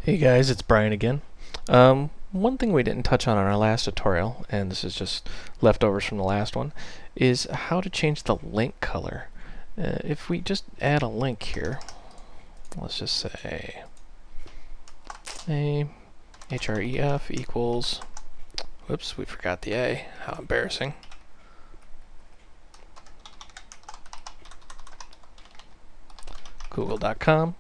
Hey guys, it's Brian again. One thing we didn't touch on in our last tutorial, and this is just leftovers from the last one, is how to change the link color. If we just add a link here, let's just say a href equals, whoops, we forgot the a, how embarrassing. Google.com.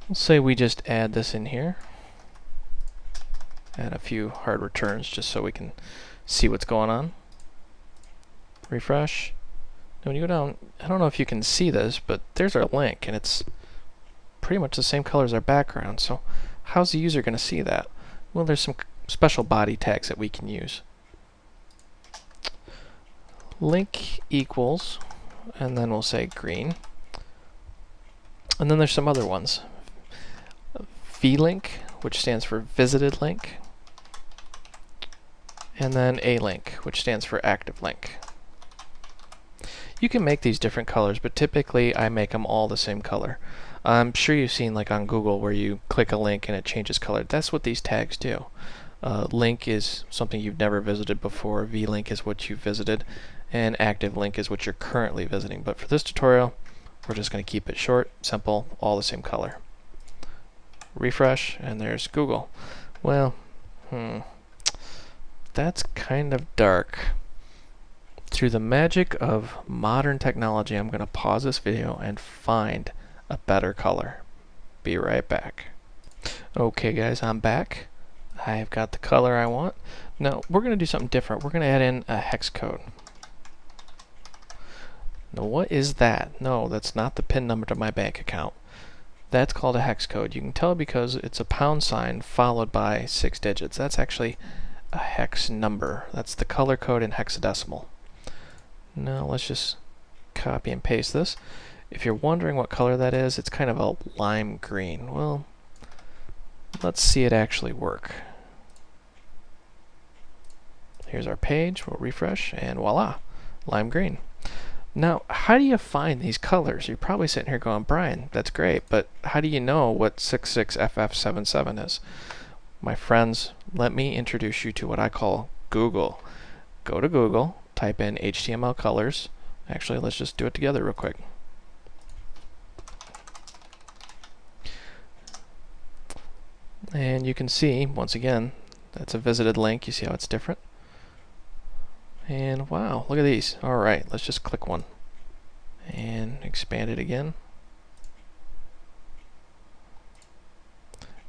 Let's say we just add this in here. Add a few hard returns just so we can see what's going on. Refresh. Now when you go down, I don't know if you can see this, but there's our link, and it's pretty much the same color as our background. So how's the user going to see that? Well, there's some special body tags that we can use. Link equals, and then we'll say green. And then there's some other ones. VLink, which stands for visited link. And then A link, which stands for active link. You can make these different colors, but typically I make them all the same color. I'm sure you've seen like on Google where you click a link and it changes color. That's what these tags do. Link is something you've never visited before, VLink is what you've visited, and active link is what you're currently visiting. But for this tutorial, we're just going to keep it short, simple, all the same color. Refresh, and there's Google. Well, that's kind of dark. Through the magic of modern technology, I'm going to pause this video and find a better color. Be right back. Okay guys, I'm back. I've got the color I want. Now we're going to do something different. We're going to add in a hex code. Now what is that? No, that's not the PIN number to my bank account. That's called a hex code. You can tell because it's a pound sign followed by 6 digits. That's actually a hex number. That's the color code in hexadecimal. Now let's just copy and paste this. If you're wondering what color that is, it's kind of a lime green. Well, let's see it actually work. Here's our page. We'll refresh, and voila, lime green. Now, how do you find these colors? You're probably sitting here going, Brian, that's great, but how do you know what 66FF77 is? My friends, let me introduce you to what I call Google. Go to Google, type in HTML colors. Actually, let's just do it together real quick. And you can see, once again, that's a visited link. You see how it's different? And wow, look at these. Alright, let's just click one and expand it again.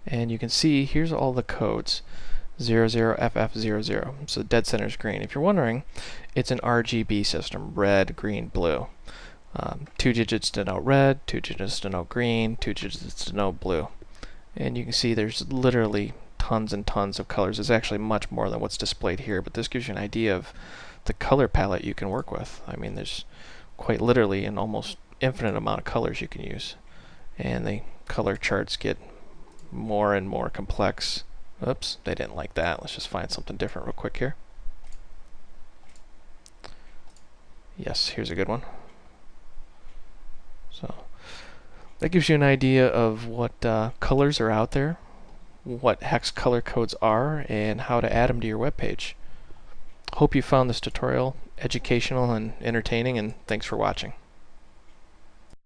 And you can see here's all the codes. 00FF00. So dead center is green. If you're wondering, it's an RGB system, red, green, blue. 2 digits denote red, 2 digits denote green, 2 digits denote blue. And you can see there's literally tons and tons of colors. There's actually much more than what's displayed here, but this gives you an idea of the color palette you can work with. I mean, there's quite literally an almost infinite amount of colors you can use. And the color charts get more and more complex. Oops, they didn't like that. Let's just find something different real quick here. Yes, here's a good one. So that gives you an idea of what colors are out there, what hex color codes are, and how to add them to your web page. Hope you found this tutorial educational and entertaining, and thanks for watching.